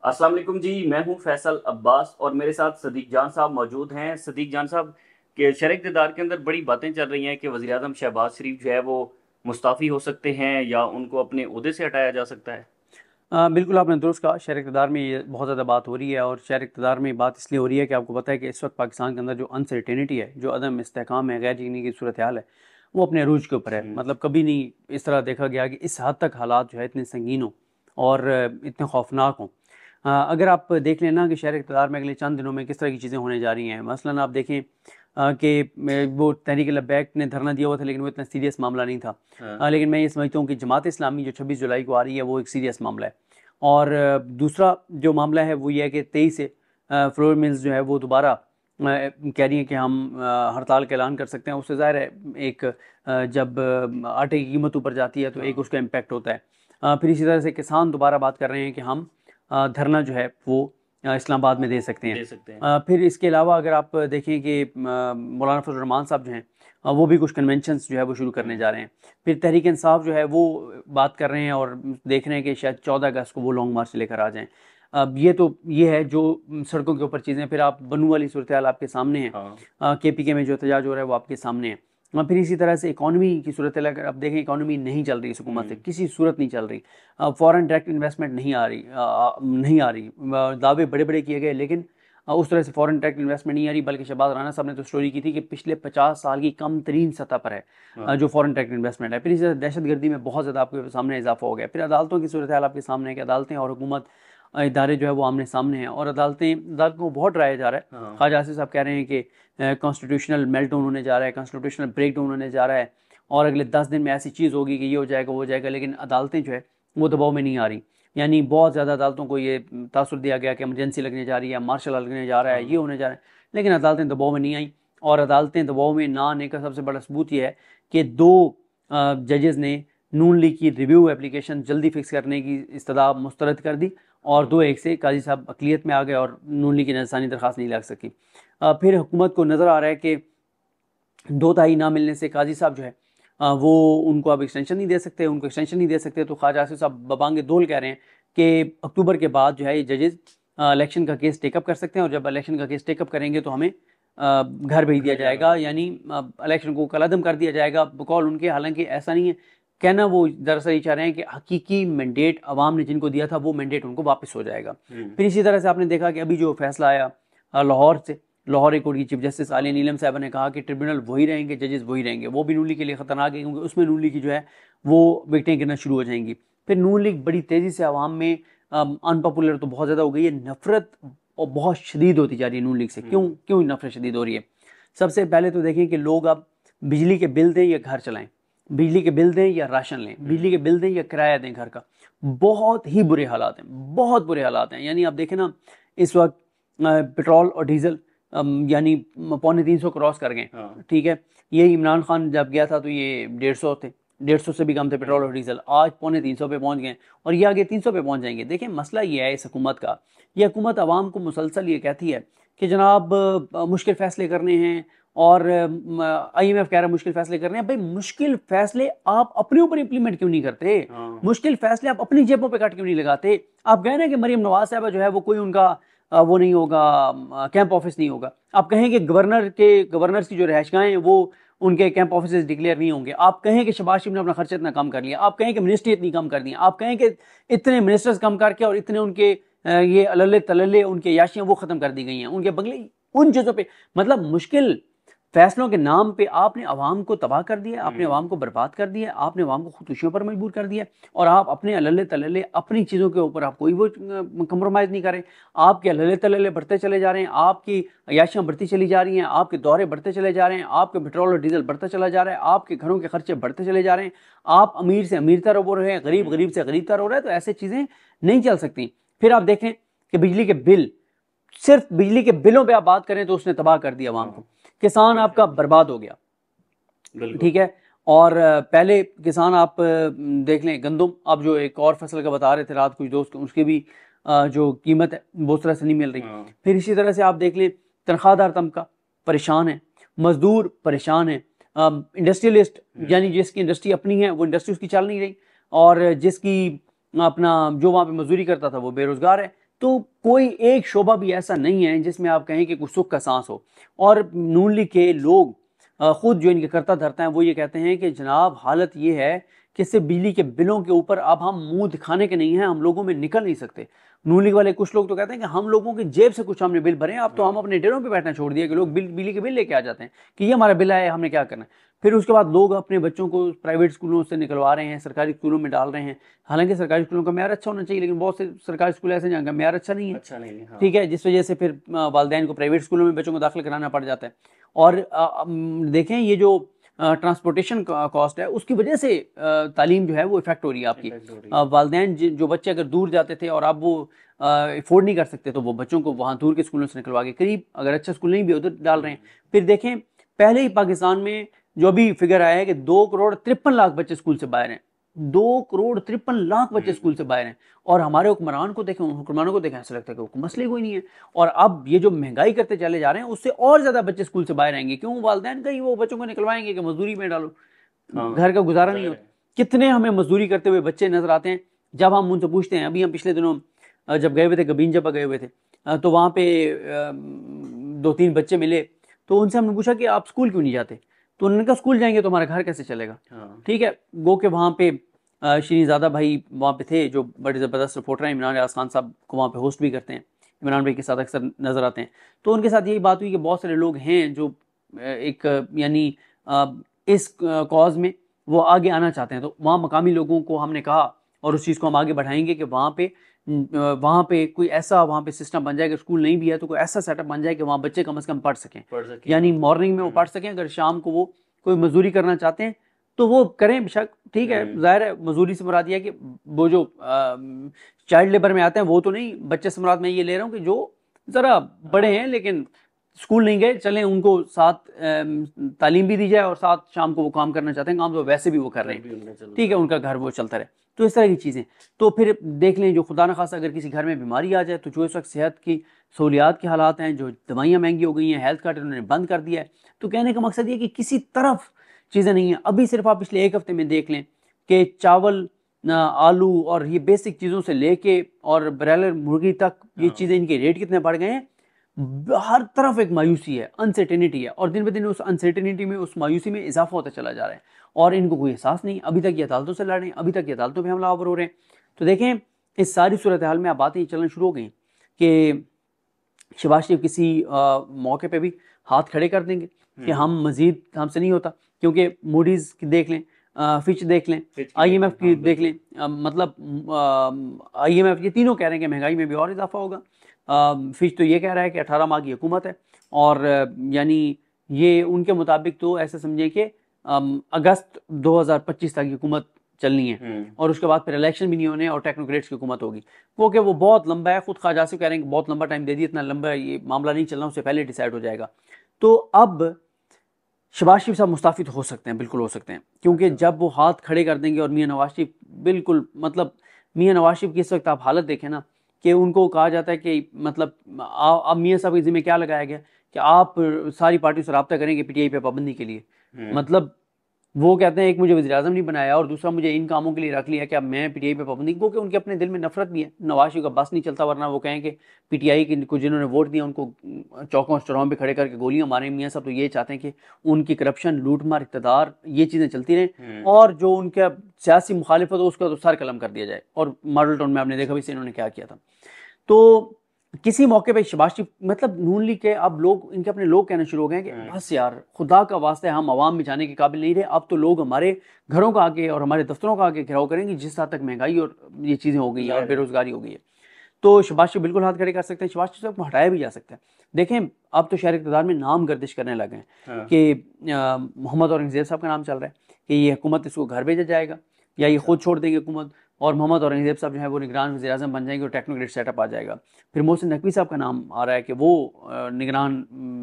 अस्सलाम वालेकुम जी। मैं हूं फैसल अब्बास और मेरे साथ सदीक जान साहब मौजूद हैं। सदीक जान साहब के शरक इक़्तिदार के अंदर बड़ी बातें चल रही हैं कि वज़ीर आज़म शहबाज शरीफ जो है वो मुस्ताफ़ी हो सकते हैं या उनको अपने ओहदे से हटाया जा सकता है। बिल्कुल आपने दुरुस्त कहा। शहर इक़्तिदार में ये बहुत ज़्यादा बात हो रही है, और शहर इक़्तिदार में बात इसलिए हो रही है कि आपको पता है कि इस वक्त पाकिस्तान के अंदर जो अनसर्टेनिटी है, जो अदम इस्तेहकाम है, गैर यकीनी की सूरत हाल है, वो अपने अरूज के ऊपर है। हम्म। मतलब कभी नहीं इस तरह देखा गया कि इस हद तक हालात जो है इतने संगीन हों और इतने खौफनाक हों। अगर आप देख लेना कि शहर इक़्तिदार में अगले चंद दिनों में किस तरह की चीज़ें होने जा रही हैं। मसलन आप देखें कि वो तहरीक लब्बैक ने धरना दिया हुआ था, लेकिन वो इतना सीरियस मामला नहीं था। हाँ। लेकिन मैं ये समझता हूँ कि जमात इस्लामी जो 26 जुलाई को आ रही है वो एक सीरियस मामला है। और दूसरा जो मामला है वो ये है कि 23 से फ्लोर मिल्स जो है वो दोबारा कह रही हैं कि हम हड़ताल का ऐलान कर सकते हैं। उससे ज़ाहिर है एक जब आटे की कीमत ऊपर जाती है तो एक हाँ। उसका इम्पैक्ट होता है। फिर इसी तरह से किसान दोबारा बात कर रहे हैं कि हम धरना जो है वो इस्लामाबाद में दे सकते हैं। दे सकते हैं। फिर इसके अलावा अगर आप देखें कि मौलाना फजल रहमान साहब जो हैं वो भी कुछ कन्वेंशंस जो है वो शुरू करने हम्म। जा रहे हैं। फिर तहरीक इंसाफ जो है वो बात कर रहे हैं और देख रहे हैं कि शायद 14 अगस्त को वो लॉन्ग मार्च लेकर आ जाएं। अब ये है जो सड़कों के ऊपर चीज़ें। फिर आप बनू वाली सूरत हाल आपके सामने है। हाँ। KPK में जो एहतजाज हो रहा है वो आपके सामने है। फिर इसी तरह से इकॉनमी की सूरत हाल अगर आप देखें, इकॉनमी नहीं चल रही इस हुकूमत से, हम्म। किसी सूरत नहीं चल रही। फॉरेन डायरेक्ट इन्वेस्टमेंट नहीं आ रही, नहीं आ रही। दावे बड़े बड़े किए गए, लेकिन उस तरह से फॉरेन डायरेक्ट इन्वेस्टमेंट नहीं आ रही। बल्कि शहबाज राना साहब ने तो स्टोरी की थी कि पिछले 50 साल की कम तरीन सतह पर है हाँ। जो फॉरेन डायरेक्ट इन्वेस्टमेंट है। फिर इसी तरह दहशत गर्दी में बहुत ज़्यादा आपके सामने इजाफा हो गया। फिर अदालतों की सूरत हाल आपके सामने है कि अदालतें और हुकूमत इदारे जो है वो आमने सामने हैं, और अदालतों को बहुत डराया जा रहा है। हाँ। ख्वाजा आसिफ साहब कह रहे हैं कि कॉन्स्टिट्यूशनल मेल्टडाउन होने जा रहा है, कॉन्स्टिट्यूशनल ब्रेक डाउन होने जा रहा है, और अगले 10 दिन में ऐसी चीज़ होगी कि ये हो जाएगा वो हो जाएगा। लेकिन अदालतें जो है वो दबाव में नहीं आ रही। यानी बहुत ज़्यादा अदालतों को ये तासुर दिया गया कि इमरजेंसी लगने जा रही है, मार्शल लॉ लगने जा रहा है, ये हाँ। होने जा रहा है। लेकिन अदालतें दबाव में नहीं आई। और अदालतें दबाव में ना आने का सबसे बड़ा सबूत ये है कि 2 जजेस ने नून लीग की रिव्यू एप्लीकेशन जल्दी फिक्स करने की इस्तदा मुस्तरद कर दी, और 2-1 से काजी साहब अक़लियत में आ गए और नून लीग की नज़रसानी दरख्वास्त नहीं लग सकी। फिर हुकूमत को नज़र आ रहा है कि 2 तिहाई ना मिलने से काजी साहब जो है वो उनको अब एक्सटेंशन नहीं दे सकते, उनको एक्सटेंशन नहीं दे सकते। तो ख्वाजा आसिफ साहब बबांग दोल कह रहे हैं कि अक्टूबर के बाद जो है ये जजेस इलेक्शन का केस टेकअप कर सकते हैं, और जब इलेक्शन का केस टेकअप करेंगे तो हमें घर भेज दिया घर जाना जाएगा, पड़ेगा। यानी इलेक्शन को कलअदम कर दिया जाएगा बकौल उनके। हालांकि ऐसा नहीं है, कहना वो दरअसल ये चाह रहे हैं कि हकीकी मैंडेट अवाम ने जिनको दिया था वो मैंडेट उनको वापस हो जाएगा। हम्म। फिर इसी तरह से आपने देखा कि अभी जो फैसला आया लाहौर से, लाहौर हाई कोर्ट की चीफ जस्टिस आलिया नीलम साहब ने कहा कि ट्रिब्यूनल वही रहेंगे, जजेस वही रहेंगे। वो भी नून लीग के लिए खतरनाक है, क्योंकि उसमें नून लीग की जो है वो विकटें गिरना शुरू हो जाएंगी। फिर नून लीग बड़ी तेज़ी से आवाम में अनपॉपुलर तो बहुत ज़्यादा हो गई है, नफरत और बहुत शदीद होती जा रही है नून लीग से। क्यों हम्म। क्यों नफरत शदीद हो रही है? सबसे पहले तो देखें कि लोग अब बिजली के बिल दें या घर चलाएं, बिजली के बिल दें या राशन लें, बिजली के बिल दें या किराया दें घर का, बहुत ही बुरे हालात हैं, बहुत बुरे हालात हैं। यानी आप देखें ना, इस वक्त पेट्रोल और डीजल यानी 250 क्रॉस कर गए। हाँ। ठीक है, ये इमरान खान जब गया था तो ये 150 थे, 150 से भी कम थे पेट्रोल और हम्म। डीजल। आज 250 पे पहुंच गए, और ये आगे 300 पे पहुंच जाएंगे। देखिए मसला ये है इस हुकूमत का, ये हुकूमत आवाम को मुसलसल ये कहती है कि जनाब मुश्किल फैसले करने हैं, और IMF कह रहा है मुश्किल फैसले करने हैं। भाई मुश्किल फैसले आप अपने ऊपर इंप्लीमेंट क्यों नहीं करते? हाँ। मुश्किल फैसले आप अपनी जेबों पे काट क्यों नहीं लगाते? आप कह रहे हैं कि मरीम नवाज साहब जो है वो कोई उनका वो नहीं होगा, कैंप ऑफिस नहीं होगा। आप कहें कि गवर्नर्स की जो रहायशगाहें हैं वो उनके कैंप ऑफिस डिक्लेयर नहीं होंगे। आप कहें कि शहबाज शरीफ ने अपना खर्चा इतना कम कर लिया, आप कहें कि मिनिस्ट्री इतनी कम कर दी, आप कहें कि इतने मिनिस्टर्स कम करके और इतने उनके ये अलल्ले तलल्ले उनके याशियां वो खत्म कर दी गई हैं, उनके बंगले उन चीज़ों पे। मतलब मुश्किल फैसलों के नाम पे आपने अवाम को तबाह कर दिया, आपने हम्म। अवाम को बर्बाद कर दिया, आपने अवाम को खुदकुशियों पर मजबूर कर दिया, और आप अपने अलल्ले तलल्ले अपनी चीज़ों के ऊपर आप कोई वो कंप्रोमाइज़ नहीं कर रहे। आपके अलल्ले तलल्ले बढ़ते चले जा रहे हैं, आपकी अयाशियाँ बढ़ती चली जा रही हैं, आपके दौरे बढ़ते चले जा रहे हैं, आपके पेट्रोल और डीजल बढ़ता चला जा रहा है, आपके घरों के खर्चे बढ़ते चले जा रहे हैं, आप अमीर से अमीरतर हो रहे हैं, गरीब हम्म। गरीब से गरीबतर हो रहा है। तो ऐसे चीज़ें नहीं चल सकती। फिर आप देखें कि बिजली के बिल, सिर्फ बिजली के बिलों पे आप बात करें तो उसने तबाह कर दिया अवाम को। हाँ। किसान आपका बर्बाद हो गया। बिल्कुल। ठीक है, और पहले किसान आप देख लें गंदम, अब जो एक और फसल का बता रहे थे रात कुछ दोस्त, उसकी भी जो कीमत है वो उस तरह से नहीं मिल रही। हाँ। फिर इसी तरह से आप देख लें तनख्वाहदार तबका परेशान है, मजदूर परेशान है, इंडस्ट्रियलिस्ट यानी हम्म। जिसकी इंडस्ट्री अपनी है वो इंडस्ट्री उसकी चल नहीं रही, और जिसकी अपना जो वहाँ पे मजदूरी करता था वो बेरोजगार है। तो कोई एक शोबा भी ऐसा नहीं है जिसमें आप कहें कि कुछ सुख का सांस हो। और नून लीग के लोग खुद जो इनके करता धरता है वो ये कहते हैं कि जनाब हालत ये है कि सिर्फ बिजली के बिलों के ऊपर अब हम मुंह दिखाने के नहीं हैं, हम लोगों में निकल नहीं सकते। नून लीग वाले कुछ लोग तो कहते हैं कि हम लोगों की जेब से कुछ हमने बिल भरे हैं, अब तो हम अपने डेरों पे बैठना छोड़ दिया कि लोग बिजली के बिल लेके आ जाते हैं कि ये हमारा बिल आया, हमने क्या करना है। फिर उसके बाद लोग अपने बच्चों को प्राइवेट स्कूलों से निकलवा रहे हैं, सरकारी स्कूलों में डाल रहे हैं। हालांकि सरकारी स्कूलों का म्यार अच्छा होना चाहिए, लेकिन बहुत से सरकारी स्कूल ऐसे जहाँ का म्यार अच्छा नहीं है। अच्छा नहीं है, हाँ। ठीक है, जिस वजह से फिर वालिदैन को प्राइवेट स्कूलों में बच्चों को दाखिल कराना पड़ जाता है। और देखें ये जो ट्रांसपोर्टेशन कॉस्ट है उसकी वजह से तालीम जो है वो इफेक्ट हो रही है आपकी। वालिदैन जो बच्चे अगर दूर जाते थे और अब वो अफोर्ड नहीं कर सकते तो वो बच्चों को वहाँ दूर के स्कूलों से निकलवा के करीब अगर अच्छा स्कूल नहीं भी उधर डाल रहे हैं। फिर देखें पहले ही पाकिस्तान में जो अभी फिगर आया है कि 2 करोड़ 53 लाख बच्चे स्कूल से बाहर हैं। 2 करोड़ 53 लाख बच्चे स्कूल से बाहर हैं। और हमारे हुक्मरान को देखें, हुक्मरानों को देखें, ऐसा लगता है कि मसले कोई नहीं है। और अब ये जो महंगाई करते चले जा रहे हैं उससे और ज्यादा बच्चे स्कूल से बाहर आएंगे। क्यों? वालिदैन का ही वो बच्चों को निकलवाएंगे कि मजदूरी में डालो, घर का गुजारा नहीं होता। कितने हमें मजदूरी करते हुए बच्चे नजर आते हैं जब हम उनसे पूछते हैं। अभी हम पिछले दिनों जब गए हुए थे, गबीन जब गए हुए थे, तो वहाँ पे 2-3 बच्चे मिले। तो उनसे हमने पूछा कि आप स्कूल क्यों नहीं जाते? तो उन्होंने कहा स्कूल जाएंगे तो हमारा घर कैसे चलेगा। ठीक है, गो के वहाँ पे श्रीजादा भाई वहाँ पे थे जो बड़े ज़बरदस्त रिपोर्टर हैं, इमरान रियाज खान साहब को वहाँ पे होस्ट भी करते हैं, इमरान भाई के साथ अक्सर नज़र आते हैं। तो उनके साथ यही बात हुई कि बहुत सारे लोग हैं जो एक यानी इस कॉज में वो आगे आना चाहते हैं। तो वहाँ मकामी लोगों को हमने कहा और उस चीज़ को हम आगे बढ़ाएंगे कि वहाँ पे कोई ऐसा वहाँ पे सिस्टम बन जाए कि स्कूल नहीं भी है तो कोई ऐसा सेटअप बन जाए कि वहाँ बच्चे कम से कम पढ़ सकें, यानी मॉर्निंग में वो पढ़ सकें। अगर शाम को वो कोई मजदूरी करना चाहते हैं तो वो करें बेशक, ठीक है। जाहिर है मजदूरी से मुराद ये है कि वो जो चाइल्ड लेबर में आते हैं वो तो नहीं, बच्चे से मुराद मैं ये ले रहा हूँ कि जो ज़रा बड़े हैं लेकिन स्कूल नहीं गए, चलें उनको साथ तालीम भी दी जाए और साथ शाम को वो काम करना चाहते हैं, काम तो वैसे भी वो कर रहे हैं, ठीक है, उनका घर वो चलता रहे। तो इस तरह की चीज़ें। तो फिर देख लें जो खुदा न खासा अगर किसी घर में बीमारी आ जाए तो जो इस वक्त सेहत की सहूलियात के हालात हैं, जो दवाइयाँ महंगी हो गई हैं, हेल्थ कार्ड उन्होंने बंद कर दिया है। तो कहने का मकसद ये कि किसी तरफ चीज़ें नहीं हैं। अभी सिर्फ आप पिछले 1 हफ्ते में देख लें कि चावल, आलू और ये बेसिक चीज़ों से लेके और ब्रॉयलर मुर्गी तक ये चीज़ें, इनके रेट कितने बढ़ गए हैं। हर तरफ एक मायूसी है, अनसर्टेनिटी है, और दिन ब दिन उस अनसर्टेनिटी में, उस मायूसी में इजाफा होता चला जा रहा है और इनको कोई एहसास नहीं। अभी तक ये अदालतों से लड़ रहे हैं, अभी तक ये अदालतों में हमलावर हो रहे हैं। तो देखें इस सारी सूरत हाल में अब बातें चलना शुरू हो गई कि शहबाज शरीफ किसी मौके पे भी हाथ खड़े कर देंगे कि हम मजीद हमसे नहीं होता, क्योंकि मूडीज़ की देख लें, फिच देख लें, IMF की देख लें, मतलब IMF ये तीनों कह रहे हैं कि महंगाई में भी और इजाफा होगा। फिच तो ये कह रहा है कि 18 माह की हुकूमत है और यानी ये उनके मुताबिक तो ऐसे समझें कि अगस्त 2025 तक की हुकूमत चलनी है और उसके बाद फिर इलेक्शन भी नहीं होने और टेक्नोक्रेट्स की हुकूमत होगी। वो बहुत लंबा है, खुद ख्वाजा से कह रहे हैं कि बहुत लंबा टाइम दे दिया, इतना लंबा ये मामला नहीं चलना, उससे पहले डिसाइड हो जाएगा। तो अब शहबाज शरीफ साहब मुस्ताफी तो हो सकते हैं, बिल्कुल हो सकते हैं, क्योंकि जब वो हाथ खड़े कर देंगे और मियां नवाज शरीफ बिल्कुल, मतलब मियां नवाज शरीफ की इस वक्त आप हालत देखें ना कि उनको कहा जाता है कि मतलब अब मियां साहब के जिम्मे क्या लगाया गया कि आप सारी पार्टियों से रब्ता करेंगे PTI पे पाबंदी के लिए। मतलब वो कहते हैं एक मुझे वज़ीर-ए-आज़म नहीं बनाया और दूसरा मुझे इन कामों के लिए रख लिया कि अब मैं PTI पे पाबंदी, क्योंकि उनके अपने दिल में नफरत भी है। नवाज शरीफ का बस नहीं चलता, वरना वो कहें कि PTI के को जिन्होंने वोट दिया उनको चौकों चौराहों पे खड़े करके गोलियां मारें। मियाँ साहब तो ये चाहते हैं कि उनकी करप्शन, लूटमार, इक़्तिदार, ये चीज़ें चलती रहें और जो उनका सियासी मुखालिफत हो उसका तो सर कलम कर दिया जाए। और मॉडल टाउन में आपने देखा भी इन्होंने क्या किया था। तो किसी मौके पे शहबाज शरीफ, मतलब नून लीग के अब लोग, इनके अपने लोग कहना शुरू हो गए हैं कि बस यार खुदा का वास्ते हम आवाम में जाने के काबिल नहीं रहे, अब तो लोग हमारे घरों का आगे और हमारे दफ्तरों का आगे घेराव करेंगे, जिस हद तक महंगाई और ये चीज़ें हो गई हैं और बेरोजगारी हो गई है। तो शहबाज शरीफ बिल्कुल हाथ खड़े कर सकते हैं, शहबाज शरीफ को हटाया भी जा सकता है। देखें अब तो शहर इक़्तिदार में नाम गर्दिश करने लगे हैं कि मोहम्मद औरंगज़ेब साहब का नाम चल रहा है कि ये हुकूमत इसको घर भेजा जाएगा या ये खुद छोड़ देंगे हुकूमत, और मोहम्मद औरंगज़ेब साहब जो है वो निगरान वज़ीर-ए-आज़म बन जाएंगे और टेक्नोक्रेट सेटअप आ जाएगा। फिर मोहसिन नकवी साहब का नाम आ रहा है कि वो निगरान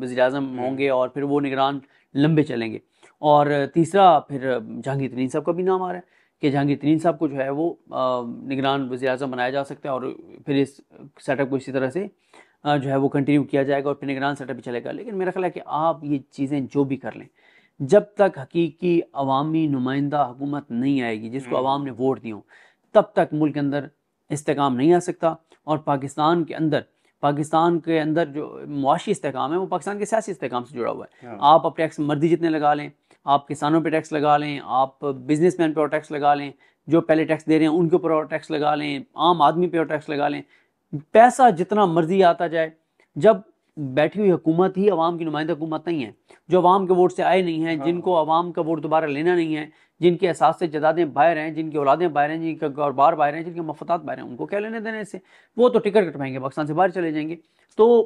वज़ीर-ए-आज़म होंगे और फिर वो निगरान लंबे चलेंगे। और तीसरा फिर जहांगीर तरीन साहब का भी नाम आ रहा है कि जहांगीर तरीन साहब को जो है वो निगरान वज़ीर-ए-आज़म बनाया जा सकता है और फिर इस सेटअप को इसी तरह से जो है वो कंटिन्यू किया जाएगा और फिर निगरान सेटअप भी चलेगा। लेकिन मेरा ख्याल है कि आप ये चीज़ें जो भी कर लें, जब तक हकीकी अवामी नुमाइंदा हुकूमत नहीं आएगी जिसको अवाम ने वोट दी हो, तब तक मुल्क के अंदर इस्तेकाम नहीं आ सकता। और पाकिस्तान के अंदर जो मुआशी इस्तेकाम है वो पाकिस्तान के सियासी इस्तेकाम से जुड़ा हुआ है। हाँ। आप अब टैक्स मर्जी जितने लगा लें, आप किसानों पे टैक्स लगा लें, आप बिजनेसमैन पे और टैक्स लगा लें, जो पहले टैक्स दे रहे हैं उनके ऊपर और टैक्स लगा लें, आम आदमी पे और टैक्स लगा लें, पैसा जितना मर्जी आता जाए। जब बैठी हुई हुकूमत ही अवाम की नुमाइंदा हुकूमत नहीं है, जो अवाम के वोट से आए नहीं हैं, हाँ। जिनको अवाम का वोट दोबारा लेना नहीं है, जिनके एहसास से जदादें बाहर हैं, जिनकी औलादें बाहर हैं, जिनके कारोबार बाहर हैं, जिनके मफतात बाहर हैं, उनको क्या लेने देने इससे? वो तो टिकट कटवाएंगे, पाकिस्तान से बाहर चले जाएंगे। तो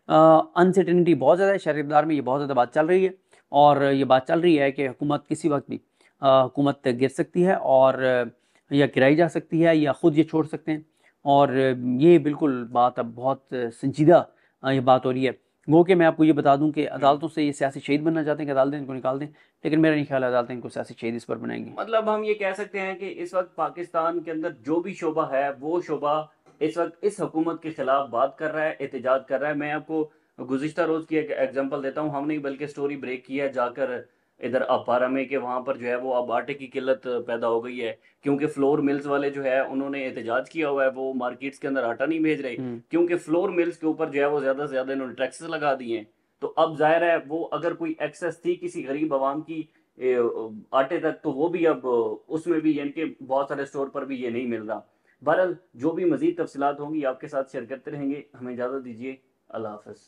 अनसर्टेनिटी बहुत ज़्यादा है, शहर इक़्तिदार में ये बहुत ज़्यादा बात चल रही है। और ये बात चल रही है कि हुकूमत किसी वक्त भी हुकूमत गिर सकती है, और या गिराई जा सकती है, या ख़ुद ये छोड़ सकते हैं। और ये बिल्कुल बात अब बहुत संजीदा ये बात हो रही है। गो कि मैं आपको ये बता दूं कि अदालतों से ये सियासी शहीद बनना चाहते हैं कि अदालतें इनको निकाल दें, लेकिन मेरा नहीं ख्याल अदालतें इनको सियासी शहीद इस पर बनाएंगी। मतलब हम ये कह सकते हैं कि इस वक्त पाकिस्तान के अंदर जो भी शोबा है वो शोबा इस वक्त इस हुकूमत के खिलाफ बात कर रहा है, एहतजाज कर रहा है। मैं आपको गुज़िश्ता रोज़ की एक एग्जांपल देता हूँ। हमने बल्कि स्टोरी ब्रेक की है जाकर इधर अपारा में, कि वहाँ पर जो है वो अब आटे की किल्लत पैदा हो गई है, क्योंकि फ्लोर मिल्स वाले जो है उन्होंने एहतजाज किया हुआ है, वो मार्केट्स के अंदर आटा नहीं भेज रहे, क्योंकि फ्लोर मिल्स के ऊपर जो है वो ज़्यादा से ज़्यादा इन्होंने टैक्सेस लगा दिए हैं। तो अब जाहिर है वो अगर कोई एक्सेस थी किसी गरीब आवाम की आटे तक, तो वो भी अब उसमें भी, यानी कि बहुत सारे स्टोर पर भी ये नहीं मिल रहा। बहरहाल जो भी मजीद तफसीलात होंगी आपके साथ शेयर करते रहेंगे। हमें इजाज़त दीजिए। अल्लाह हाफ़िज़।